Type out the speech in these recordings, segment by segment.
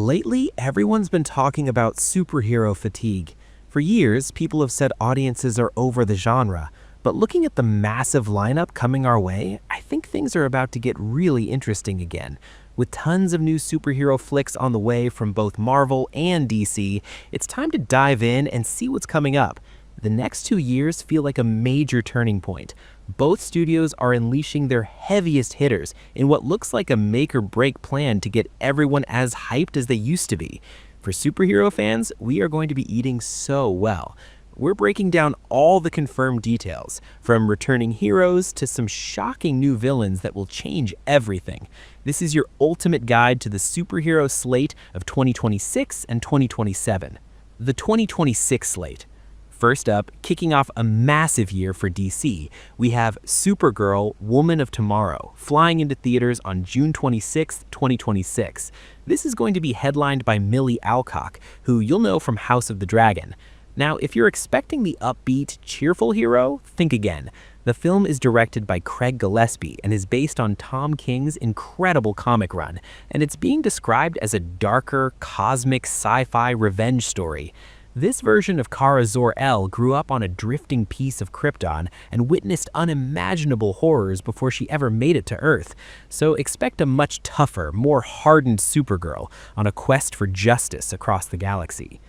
Lately, everyone's been talking about superhero fatigue. For years, people have said audiences are over the genre, but looking at the massive lineup coming our way, I think things are about to get really interesting again. With tons of new superhero flicks on the way from both Marvel and DC, it's time to dive in and see what's coming up. The next 2 years feel like a major turning point. Both studios are unleashing their heaviest hitters in what looks like a make-or-break plan to get everyone as hyped as they used to be. For superhero fans, we are going to be eating so well. We're breaking down all the confirmed details, from returning heroes to some shocking new villains that will change everything. This is your ultimate guide to the superhero slate of 2026 and 2027. The 2026 slate. First up, kicking off a massive year for DC, we have Supergirl, Woman of Tomorrow, flying into theaters on June 26, 2026. This is going to be headlined by Millie Alcock, who you'll know from House of the Dragon. Now, if you're expecting the upbeat, cheerful hero, think again. The film is directed by Craig Gillespie and is based on Tom King's incredible comic run, and it's being described as a darker, cosmic sci-fi revenge story. This version of Kara Zor-El grew up on a drifting piece of Krypton and witnessed unimaginable horrors before she ever made it to Earth. So expect a much tougher, more hardened Supergirl on a quest for justice across the galaxy.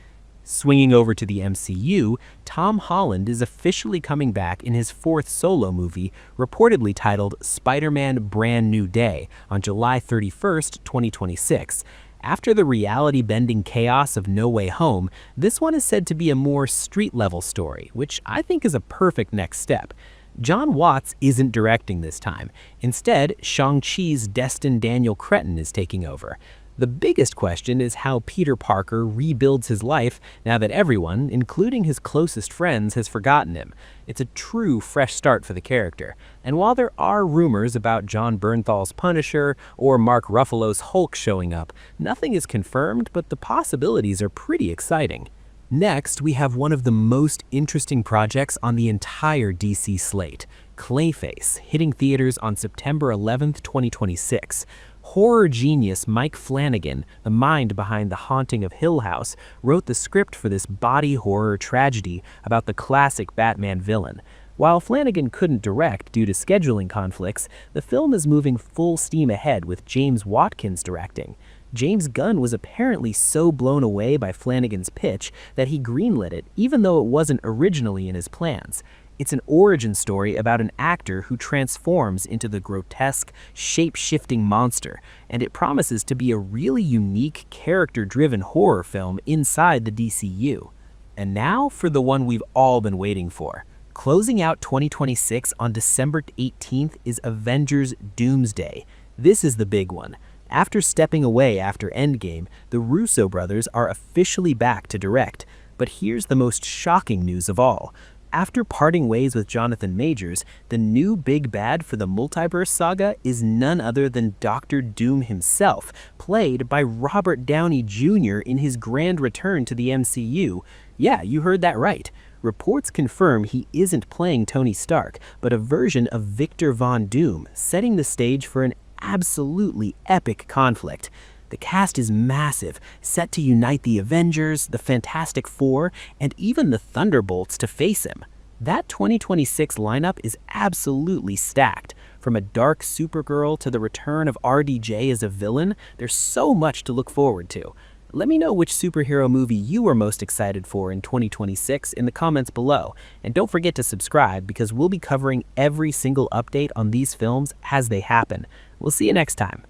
Swinging over to the MCU, Tom Holland is officially coming back in his 4th solo movie, reportedly titled Spider-Man Brand New Day, on July 31st, 2026. After the reality-bending chaos of No Way Home, this one is said to be a more street-level story, which I think is a perfect next step. John Watts isn't directing this time. Instead, Shang-Chi's Destin Daniel Cretton is taking over. The biggest question is how Peter Parker rebuilds his life now that everyone, including his closest friends, has forgotten him. It's a true fresh start for the character. And while there are rumors about Jon Bernthal's Punisher or Mark Ruffalo's Hulk showing up, nothing is confirmed, but the possibilities are pretty exciting. Next, we have one of the most interesting projects on the entire DC slate, Clayface, hitting theaters on September 11th, 2026. Horror genius Mike Flanagan, the mind behind The Haunting of Hill House, wrote the script for this body horror tragedy about the classic Batman villain. While Flanagan couldn't direct due to scheduling conflicts, the film is moving full steam ahead with James Watkins directing. James Gunn was apparently so blown away by Flanagan's pitch that he greenlit it, even though it wasn't originally in his plans. It's an origin story about an actor who transforms into the grotesque, shape-shifting monster, and it promises to be a really unique, character-driven horror film inside the DCU. And now for the one we've all been waiting for. Closing out 2026 on December 18th is Avengers Doomsday. This is the big one. After stepping away after Endgame, the Russo brothers are officially back to direct. But here's the most shocking news of all. After parting ways with Jonathan Majors, the new big bad for the Multiverse Saga is none other than Dr. Doom himself, played by Robert Downey Jr. in his grand return to the MCU. Yeah, you heard that right. Reports confirm he isn't playing Tony Stark, but a version of Victor Von Doom, setting the stage for an absolutely epic conflict. The cast is massive, set to unite the Avengers, the Fantastic Four, and even the Thunderbolts to face him. That 2026 lineup is absolutely stacked. From a dark Supergirl to the return of RDJ as a villain, there's so much to look forward to. Let me know which superhero movie you are most excited for in 2026 in the comments below. And don't forget to subscribe because we'll be covering every single update on these films as they happen. We'll see you next time.